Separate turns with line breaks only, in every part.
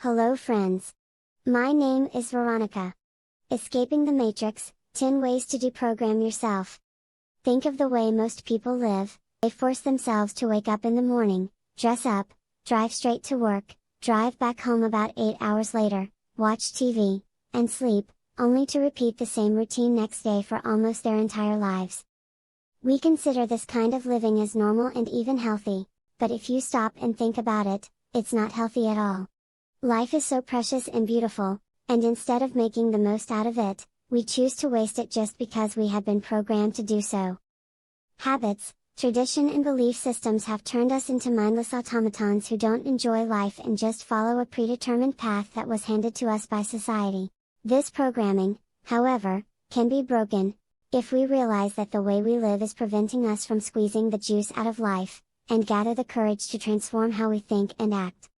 Hello friends. My name is Veronica. Escaping the Matrix, 10 ways to deprogram yourself. Think of the way most people live. They force themselves to wake up in the morning, dress up, drive straight to work, drive back home about 8 hours later, watch TV, and sleep, only to repeat the same routine next day for almost their entire lives. We consider this kind of living as normal and even healthy, but if you stop and think about it, it's not healthy at all. Life is so precious and beautiful, and instead of making the most out of it, we choose to waste it just because we have been programmed to do so. Habits, tradition and belief systems have turned us into mindless automatons who don't enjoy life and just follow a predetermined path that was handed to us by society. This programming, however, can be broken, if we realize that the way we live is preventing us from squeezing the juice out of life, and gather the courage to transform how we think and act.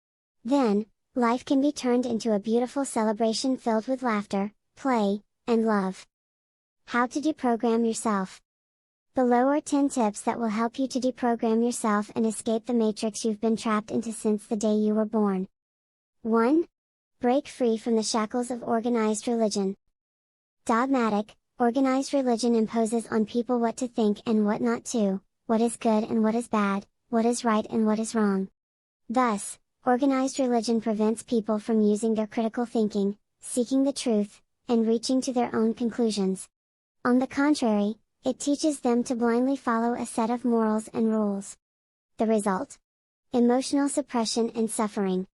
Then, life can be turned into a beautiful celebration filled with laughter, play, and love. How to deprogram yourself. Below are 10 tips that will help you to deprogram yourself and escape the matrix you've been trapped into since the day you were born. 1. Break free from the shackles of organized religion. Dogmatic, organized religion imposes on people what to think and what not to, what is good and what is bad, what is right and what is wrong. Thus, organized religion prevents people from using their critical thinking, seeking the truth, and reaching to their own conclusions. On the contrary, it teaches them to blindly follow a set of morals and rules. The result? Emotional suppression and suffering.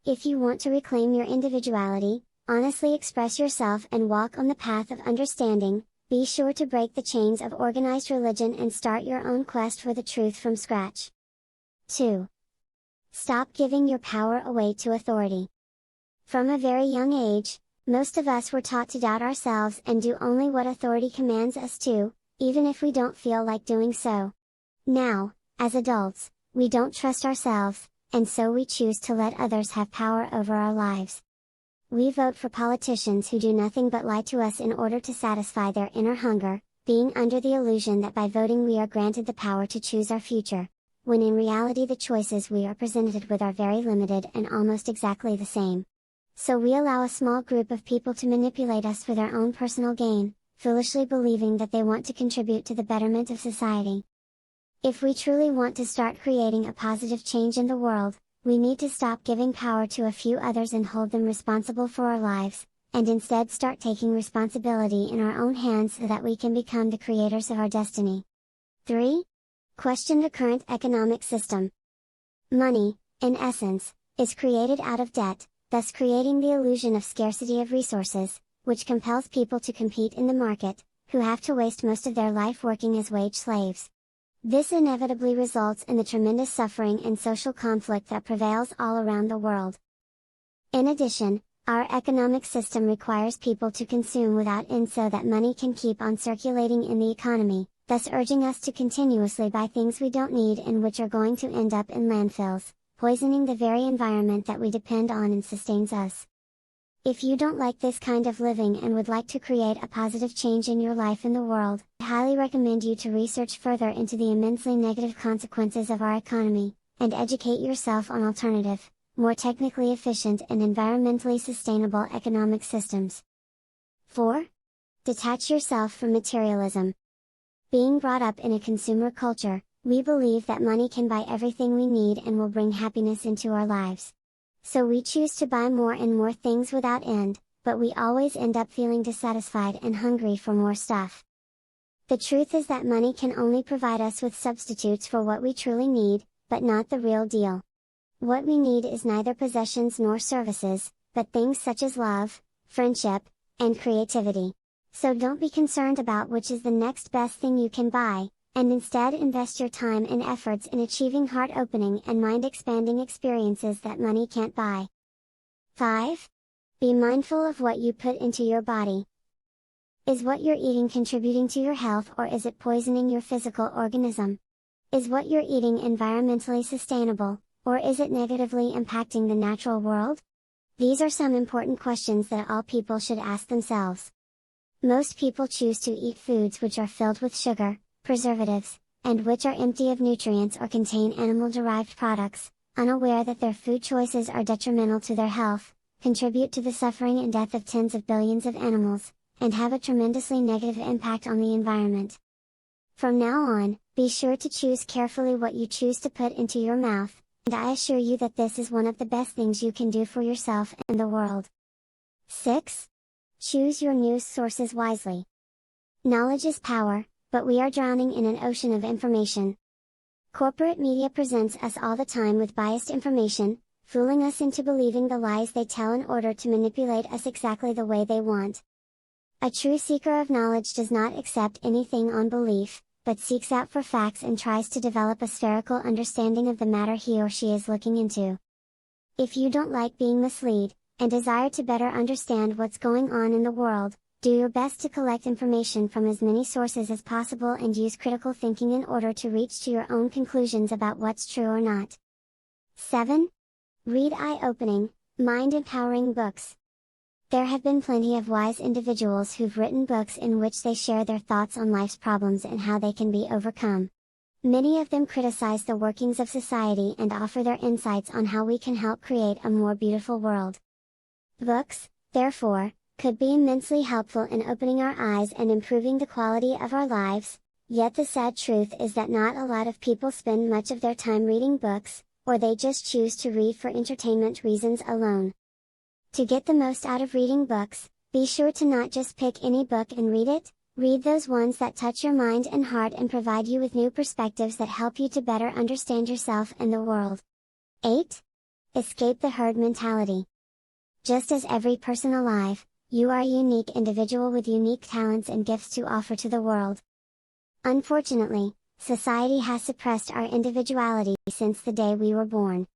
If you want to reclaim your individuality, honestly express yourself and walk on the path of understanding, be sure to break the chains of organized religion and start your own quest for the truth from scratch. 2. Stop giving your power away to authority. From a very young age, most of us were taught to doubt ourselves and do only what authority commands us to, even if we don't feel like doing so. Now, as adults, we don't trust ourselves, and so we choose to let others have power over our lives. We vote for politicians who do nothing but lie to us in order to satisfy their inner hunger, being under the illusion that by voting we are granted the power to choose our future, when in reality the choices we are presented with are very limited and almost exactly the same. So we allow a small group of people to manipulate us for their own personal gain, foolishly believing that they want to contribute to the betterment of society. If we truly want to start creating a positive change in the world, we need to stop giving power to a few others and hold them responsible for our lives, and instead start taking responsibility in our own hands so that we can become the creators of our destiny. 3. Question the current economic system. Money, in essence, is created out of debt, thus creating the illusion of scarcity of resources, which compels people to compete in the market, who have to waste most of their life working as wage slaves. This inevitably results in the tremendous suffering and social conflict that prevails all around the world. In addition, our economic system requires people to consume without end so that money can keep on circulating in the economy, thus urging us to continuously buy things we don't need and which are going to end up in landfills, poisoning the very environment that we depend on and sustains us. If you don't like this kind of living and would like to create a positive change in your life and the world, I highly recommend you to research further into the immensely negative consequences of our economy, and educate yourself on alternative, more technically efficient and environmentally sustainable economic systems. 4. Detach yourself from materialism. Being brought up in a consumer culture, we believe that money can buy everything we need and will bring happiness into our lives. So we choose to buy more and more things without end, but we always end up feeling dissatisfied and hungry for more stuff. The truth is that money can only provide us with substitutes for what we truly need, but not the real deal. What we need is neither possessions nor services, but things such as love, friendship, and creativity. So don't be concerned about which is the next best thing you can buy, and instead invest your time and efforts in achieving heart-opening and mind-expanding experiences that money can't buy. 5. Be mindful of what you put into your body. Is what you're eating contributing to your health or is it poisoning your physical organism? Is what you're eating environmentally sustainable, or is it negatively impacting the natural world? These are some important questions that all people should ask themselves. Most people choose to eat foods which are filled with sugar, preservatives, and which are empty of nutrients or contain animal-derived products, unaware that their food choices are detrimental to their health, contribute to the suffering and death of tens of billions of animals, and have a tremendously negative impact on the environment. From now on, be sure to choose carefully what you choose to put into your mouth, and I assure you that this is one of the best things you can do for yourself and the world. 6. Choose your news sources wisely. Knowledge is power, but we are drowning in an ocean of information. Corporate media presents us all the time with biased information, fooling us into believing the lies they tell in order to manipulate us exactly the way they want. A true seeker of knowledge does not accept anything on belief, but seeks out for facts and tries to develop a spherical understanding of the matter he or she is looking into. If you don't like being misled, and desire to better understand what's going on in the world, do your best to collect information from as many sources as possible and use critical thinking in order to reach to your own conclusions about what's true or not. 7. Read eye-opening, mind-empowering books. There have been plenty of wise individuals who've written books in which they share their thoughts on life's problems and how they can be overcome. Many of them criticize the workings of society and offer their insights on how we can help create a more beautiful world. Books, therefore, could be immensely helpful in opening our eyes and improving the quality of our lives, yet the sad truth is that not a lot of people spend much of their time reading books, or they just choose to read for entertainment reasons alone. To get the most out of reading books, be sure to not just pick any book and read it, read those ones that touch your mind and heart and provide you with new perspectives that help you to better understand yourself and the world. 8. Escape the herd mentality. Just as every person alive, you are a unique individual with unique talents and gifts to offer to the world. Unfortunately, society has suppressed our individuality since the day we were born.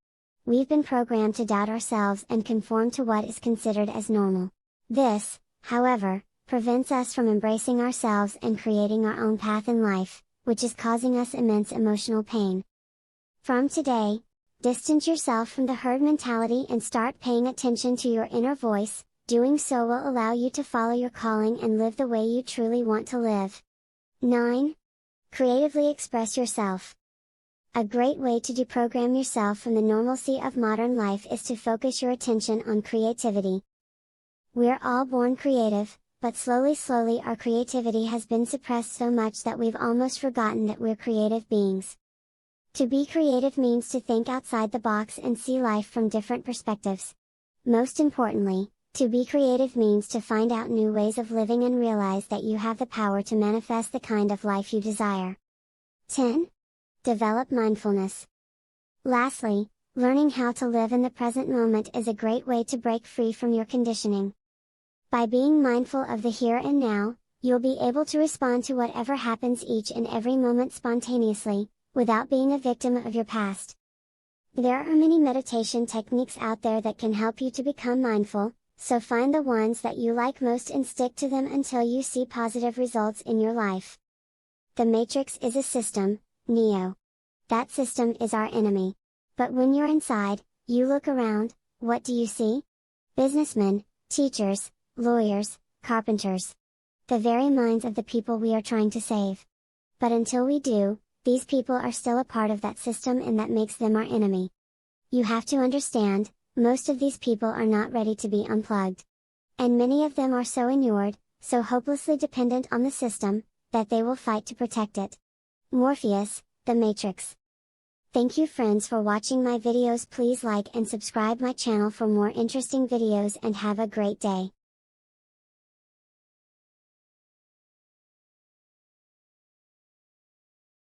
We've been programmed to doubt ourselves and conform to what is considered as normal. This, however, prevents us from embracing ourselves and creating our own path in life, which is causing us immense emotional pain. From today, distance yourself from the herd mentality and start paying attention to your inner voice. Doing so will allow you to follow your calling and live the way you truly want to live. 9. Creatively express yourself. A great way to deprogram yourself from the normalcy of modern life is to focus your attention on creativity. We're all born creative, but slowly our creativity has been suppressed so much that we've almost forgotten that we're creative beings. To be creative means to think outside the box and see life from different perspectives. Most importantly, to be creative means to find out new ways of living and realize that you have the power to manifest the kind of life you desire. 10. Develop mindfulness. Lastly, learning how to live in the present moment is a great way to break free from your conditioning. By being mindful of the here and now, you'll be able to respond to whatever happens each and every moment spontaneously, without being a victim of your past. There are many meditation techniques out there that can help you to become mindful, so find the ones that you like most and stick to them until you see positive results in your life. The Matrix is a system, Neo. That system is our enemy. But when you're inside, you look around, what do you see? Businessmen, teachers, lawyers, carpenters. The very minds of the people we are trying to save. But until we do, these people are still a part of that system and that makes them our enemy. You have to understand, most of these people are not ready to be unplugged. And many of them are so inured, so hopelessly dependent on the system, that they will fight to protect it. Morpheus, the Matrix. Thank you friends for watching my videos. Please like and subscribe my channel for more interesting videos and have a great day.